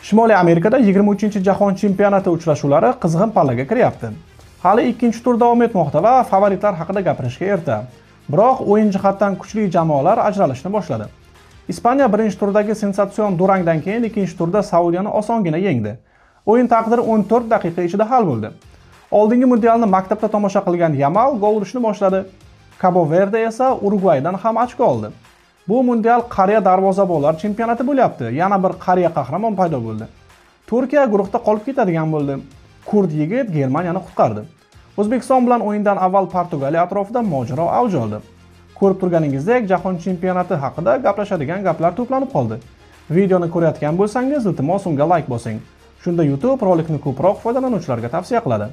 Shimoliy Amerikada 23-jahon chempionati uchrashuvlari qizg'in pallaga kiryapti. Hali ikkinchi tur davom etmoqda va favoritlar haqida gapirishga erta. Biroq o'yin jihatdan kuchli jamoalar ajralishni boshladi. Ispaniya birinchi turdagi sensatsion durangdan keyin ikkinchi turda Saudiyani osongina yengdi. O'yin taqdiri 14 daqiqa ichida hal bo'ldi. Oldingi mundialni maktabda tomosha qilgan Yamal gol urishni boshladi. Cabo Verde esa Urugvaydan ham ochko oldi. Bu mundial qariya darvozabonlar chempionati bo'lyapti. Yana bir qariya qahramon paydo bo'ldi. Turkiya guruhda qolib ketadigan bo'ldi. Kurd yigit Germaniyani qutqardi. O'zbekiston bilan o'yindan avval Portugaliya atrofida mojaro avj oldi. Ko'rib turganingizdek, jahon chempionati haqida gaplashadigan gaplar to'planib qoldi. Videoni ko'rayotgan bo'lsangiz, iltimos unga like bosing. Shunda YouTube rolikni ko'proq foydalanuvchilarga tavsiya qiladi.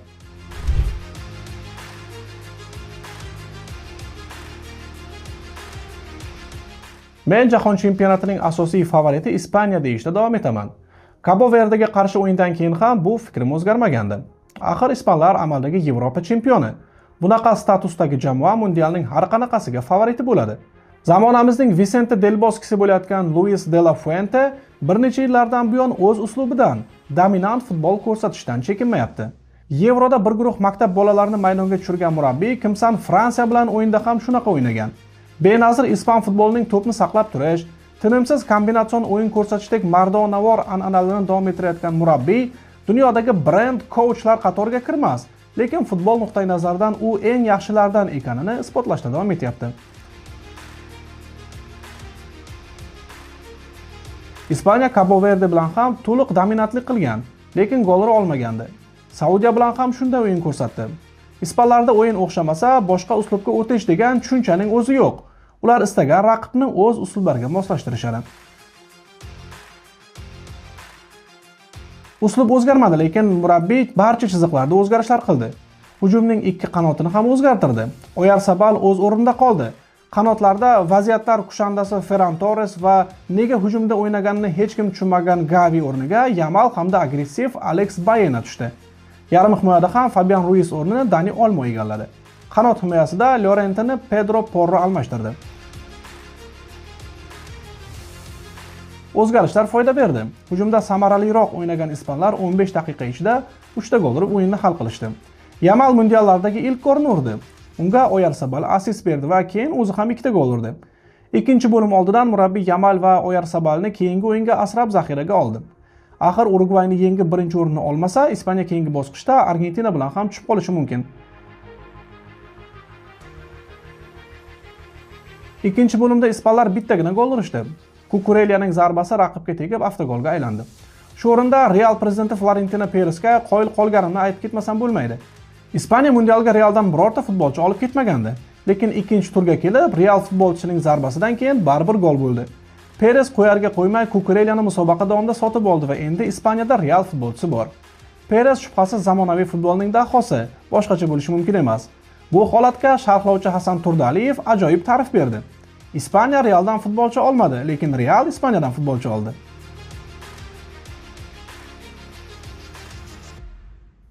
Men jahon chempionatining asosiy favoriti Ispaniya deyishda davom etaman. Cabo Verde'ga qarshi o'yindan keyin ham bu fikrim o'zgarmagandi. Axir ispanlar amaldagi Yevropa chempioni. Bunaqa statusdagi jamoa mundialning har qanaqasiga favoriti bo'ladi. Zamonamizning Vicente del Bosque'si bo'layotgan Luis de la Fuente bir necha yillardan buyon o'z uslubidan dominant futbol ko'rsatishdan chekinmayapti. Yevroda bir guruh maktab bolalarini maydonga tushirgan murabbiy Kimsan Fransiya bilan o'yinda ham shunaqa o'ynagan. Benazir ispan futbolining to'pni saqlab turish, tinimsiz kombinatsion o'yin ko'rsatishdek mardonavor an'analarni davom ettirayotgan murabbiy dunyodagi brend coachlar qatoriga kirmas, lekin futbol nuqtai nazaridan u eng yaxshilardan ekanini isbotlashda davom etyapti. Ispaniya Cabo Verde bilan ham to'liq dominantlik qilgan, lekin gol ura olmagandi. Saudiya bilan ham shunday o'yin ko'rsatdi. Ispanlarda o'yin o'xshamasa, boshqa uslubga o'tish degan tushunchaning o'zi yo'q. Ular istagan raqibni o'z uslublariga moslashtirishadi. Uslub o'zgarmadi, lekin murabbiy barcha chiziqlarda o'zgarishlar qildi. Hujumning ikki qanotini ham o'zgartirdi. Oyarzabal o'z o'rnida qoldi. Qanotlarda vaziyatlar kushandasi Ferran Torres va nega hujumda o'ynaganini hech kim tushunmagan Gavi o'rniga Yamal hamda agressiv Alex Baena tushdi. Yarim himoyada ham Fabian Ruiz o'rnini Dani Olmo egalladi. Qanot himoyasida Llorentini Pedro Porro almashtirdi. O'zgarishlar foyda berdi. Hujumda samaraliroq o'ynagan ispanlar 15 daqiqa ichida 3 ta gol urib o'yinni hal qilishdi. Yamal mundiallardagi ilk golni urdi. Unga Oyarzabal assist berdi va keyin o'zi ham 2 ta gol urdi. Ikkinchi bo'lim oldidan murabbiy Yamal va Oyarzabalni keyingi o'yinga asrab zaxiraga oldi. Axir Urugvayni yengib birinchi o'rinni olmasa, Ispaniya keyingi bosqichda Argentina bilan ham tushib qolishi mumkin. Ikkinchi bo'limda ispanlar bittagina gol urishdi. Kukurelyaning zarbasi raqibga tegib avtogolga aylandi. Shu o'rinda Real prezidenti Florentino Perezga qoyil qolganimni aytib ketmasam bo'lmaydi. Ispaniya mundialga Realdan birorta futbolchi olib ketmagandi, lekin ikkinchi turga kelib Real futbolchisining zarbasidan keyin baribir gol bo'ldi. Perez qo'yarga qo'ymay Kukurelyani musobaqa davomida sotib oldi va endi Ispaniyada Real futbolchisi bor. Perez shubhasiz zamonaviy futbolning dahosi, boshqacha bo'lishi mumkin emas. Bu holatga sharhlovchi Hasan Turdaliyev ajoyib ta'rif berdi. Ispaniya Realdan futbolchi olmadi, lekin Real Ispaniyadan futbolchi oldi.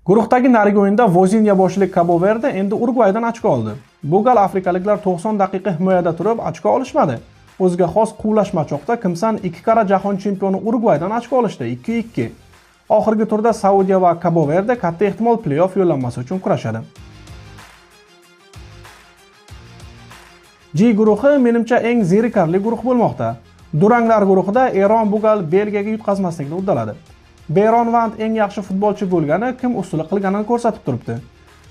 Guruhdagi narigi o'yinda Vozinha boshchilik Cabo Verde endi Urugvaydan ochko oldi. Bu gal afrikaliklar 90 daqiqa himoyada turib ochko olishmadi. O'ziga xos quvlashmachoqda Kimsan 2 karra jahon chempioni Urugvaydan ochko olishdi, 2-2. Oxirgi turda Saudiya va Cabo Verde katta ehtimol play-off yo'llanmasi uchun kurashadi. G guruhi menimcha eng zerikarli guruh bo'lmoqda. Duranglar guruhida Eron bu gal Belgiyaga yutqazmaslikni uddaladi. Beyronvand eng yaxshi futbolchi bo'lgani kim ustunlik qilganini ko'rsatib turibdi.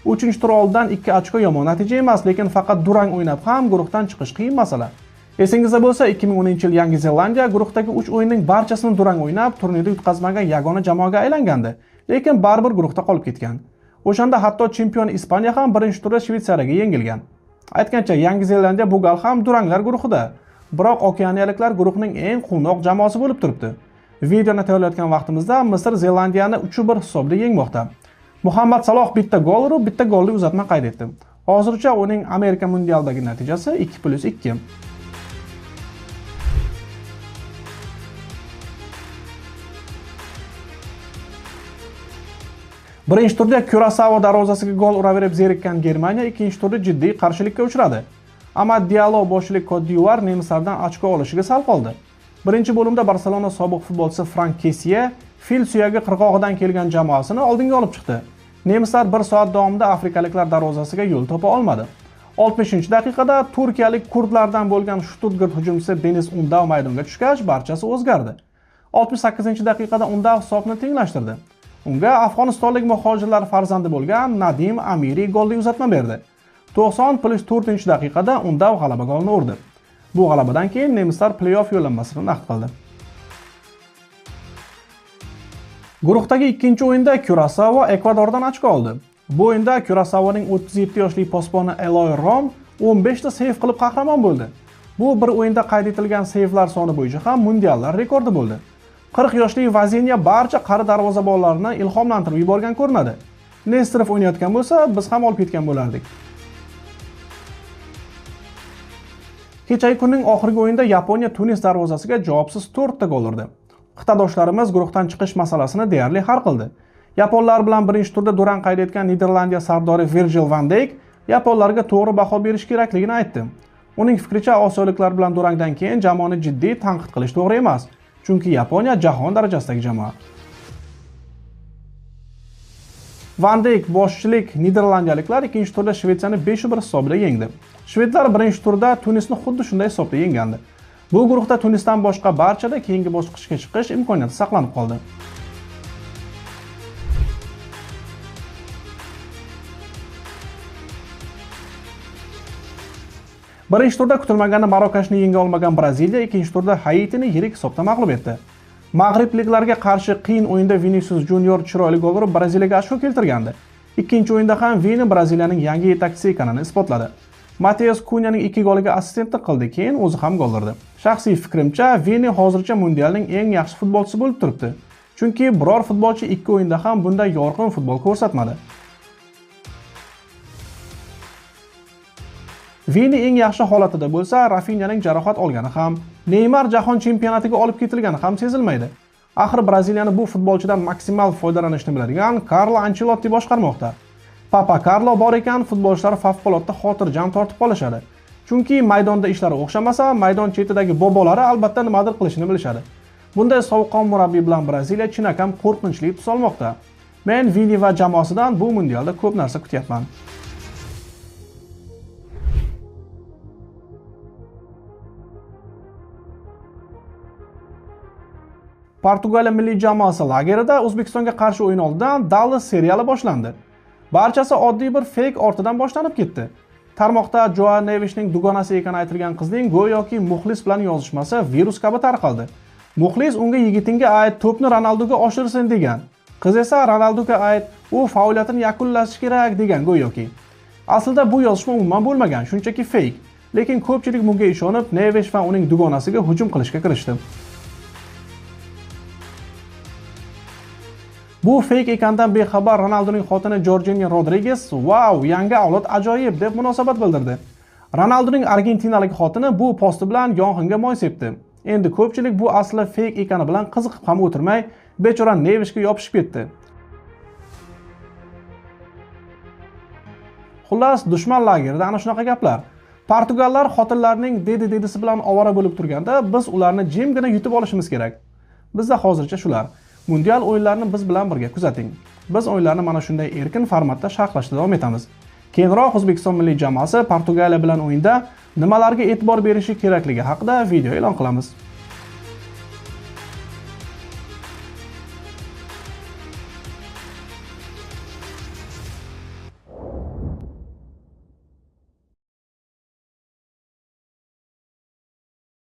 3-tur oldidan 2 ochko yomon natija emas, lekin faqat durang o'ynab ham guruhdan chiqish qiyin masala. Esingizda bo'lsa, 2010-yil Yangi Zelandiya guruhdagi 3 o'yinning barchasini durang o'ynab, turnirda yutqazmagan yagona jamoaga aylangandi, lekin baribir guruhda qolib ketgan. O'shanda hatto chempion Ispaniya ham birinchi turda Shveysariyaga yengilgan. Aytgancha, Yangi Zelandiya bu gal ham duranglar guruhida, biroq okeaniyaliklar guruhning eng quvnoq jamoasi bo'lib turibdi. Videoni tayyorlayotgan vaqtimizda Misr Zelandiyani 3-1 hisobda yengmoqda. Muhammad Saloh bitta gol urib, bitta golli uzatma qayd etdi. Hozircha uning Amerika mundialidagi natijasi 2+2. Birinchi turda Curaçao darvozasiga gol uraverib zerikkan Germaniya ikkinchi turda jiddiy qarshilikka uchradi. Amad Diallo boshchilik Côte nemislardan ochko olishiga sal qoldi. Birinchi bo'limda Barselona sobiq futbolchisi Frank Kessié fil suyagi qirg'og'idan kelgan jamoasini oldinga olib chiqdi. Nemislar 1 soat davomida afrikaliklar darvozasiga yo'l topa olmadi. 60-daqiqada turkiyalik kurdlardan bo'lgan Stuttgart hujumchisi Deniz Undav maydonga tushgach, barchasi o'zgardi. 68-daqiqada Undav hisobni tenglashtirdi. Unga afg'onistonlik muhojirlar farzandi bo'lgan Nadim Amiri golli uzatma berdi. 90+4-daqiqada Undav g'alaba golini urdi. Bu g'alabadan keyin nemislar play-off yo'llanmasini naqd qildi. Guruhdagi ikkinchi o'yinda Kurasao Ekvadordan ochko oldi. Bu o'yinda Kurasaoning 37 yoshli posboni Eloy Rom 15 ta seyv qilib qahramon bo'ldi. Bu bir o'yinda qayd etilgan seyvlar soni bo'yicha ham mundiallar rekordi bo'ldi. 40 yoshli Vazinya barcha qari darvozabonlarni ilhomlantirib yuborgan ko'rinadi. Nesterov o'ynayotgan bo'lsa, biz ham olib ketgan bo'lardik. Kechagi kunning oxirgi o'yinda Yaponiya Tunis darvozasiga javobsiz 4 ta gol urdi. Qit'adoshlarimiz guruhdan chiqish masalasini deyarli hal qildi. Yaponlar bilan birinchi turda durang qayd etgan Niderlandiya sardori Virgil van Dijk yaponlarga to'g'ri baho berish kerakligini aytdi. Uning fikricha, osiyoliklar bilan durangdan keyin jamoani jiddiy tanqid qilish to'g'ri emas, chunki Yaponiya jahon darajasidagi jamoa. Van Dijk boshchilik niderlandiyaliklar ikkinchi turda Shvetsiyani 5-1 hisobida yengdi. Shvedlar birinchi turda Tunisni xuddi shunday hisobda yengandi. Bu guruhda Tunisdan boshqa barchada keyingi bosqichga chiqish imkoniyati saqlanib qoldi. Birinchi turda kutilmaganda Marokashni yenga olmagan Braziliya ikkinchi turda Haitini yirik hisobda mag'lub etdi. Mag'ribliklarga qarshi qiyin o'yinda Vinicius Junior chiroyli gol urib Braziliyaga ochko keltirgandi. Ikkinchi o'yinda ham Vini Braziliyaning yangi yetakchisi ekanini isbotladi. Mateus Cunhaning 2 goliga assistentlik qildi, keyin o'zi ham gol urdi. Shaxsiy fikrimcha, Vini hozircha mundialning eng yaxshi futbolchisi bo'lib turibdi. Chunki biror futbolchi 2 o'yinda ham bunday yorqin futbol ko'rsatmadi. Vini eng yaxshi holatida bo'lsa, Rafinyaning jarohat olgani ham, Neymar jahon chempionatiga olib ketilgani ham sezilmaydi. Axir Braziliyani bu futbolchidan maksimal foydalanishni biladigan Carlo Ancelotti boshqarmoqda. Papa Carlo bor ekan, futbolchilar favqulodda xotirjam tortib qolishadi. Chunki maydonda ishlari o'xshamasa, maydon chetidagi bobolari albatta nimadir qilishni bilishadi. Bunday sovuqqon murabbiy bilan Braziliya chinakam qo'rqinchli tus olmoqda. Men Vini va jamoasidan bu mundialda ko'p narsa kutyapman. Portugaliya milliy jamoasi lagerida O'zbekistonga qarshi o'yin oldidan Dallas seriali boshlandi. Barchasi oddiy bir fake ortidan boshlanib ketdi. Tarmoqda Joao Nevesning dugonasi ekani aytilgan qizning go'yoki muxlis bilan yozishmasi virus kabi tarqaldi. Muxlis unga yigitinga ayt to'pni Ronaldoga oshirsin degan. Qiz esa Ronaldoga ayt u faoliyatini yakunlashi kerak degan go'yoki. Aslida bu yozishma umuman bo'lmagan, shunchaki fake. Lekin ko'pchilik bunga ishonib, Neves va uning dugonasiga hujum qilishga kirishdi. Bu fake ekandan bexabar Ronaldoning xotini Jorginho Rodriguez "Wow, yangi avlod ajoyib" deb munosabat bildirdi. Ronaldoning argentinalik xotini bu posti bilan yong'inga moy sepdi. Endi ko'pchilik bu asli fake ekani bilan qiziqib ham o'tirmay, bechora Nevesga yopishib ketdi. Xullas, dushman lagerida ana shunaqa gaplar. Portugallar xotinlarning dedisi bilan ovora bo'lib turganda, biz ularni jimgina yutib olishimiz kerak. Bizda hozircha shular. Mundial o'yinlarini biz bilan birga kuzating. Biz o'yinlarni mana shunday erkin formatda sharhlashda davom etamiz. Keyinroq O'zbekiston milliy jamoasi Portugaliya bilan o'yinda nimalarga e'tibor berishi kerakligi haqida video e'lon qilamiz.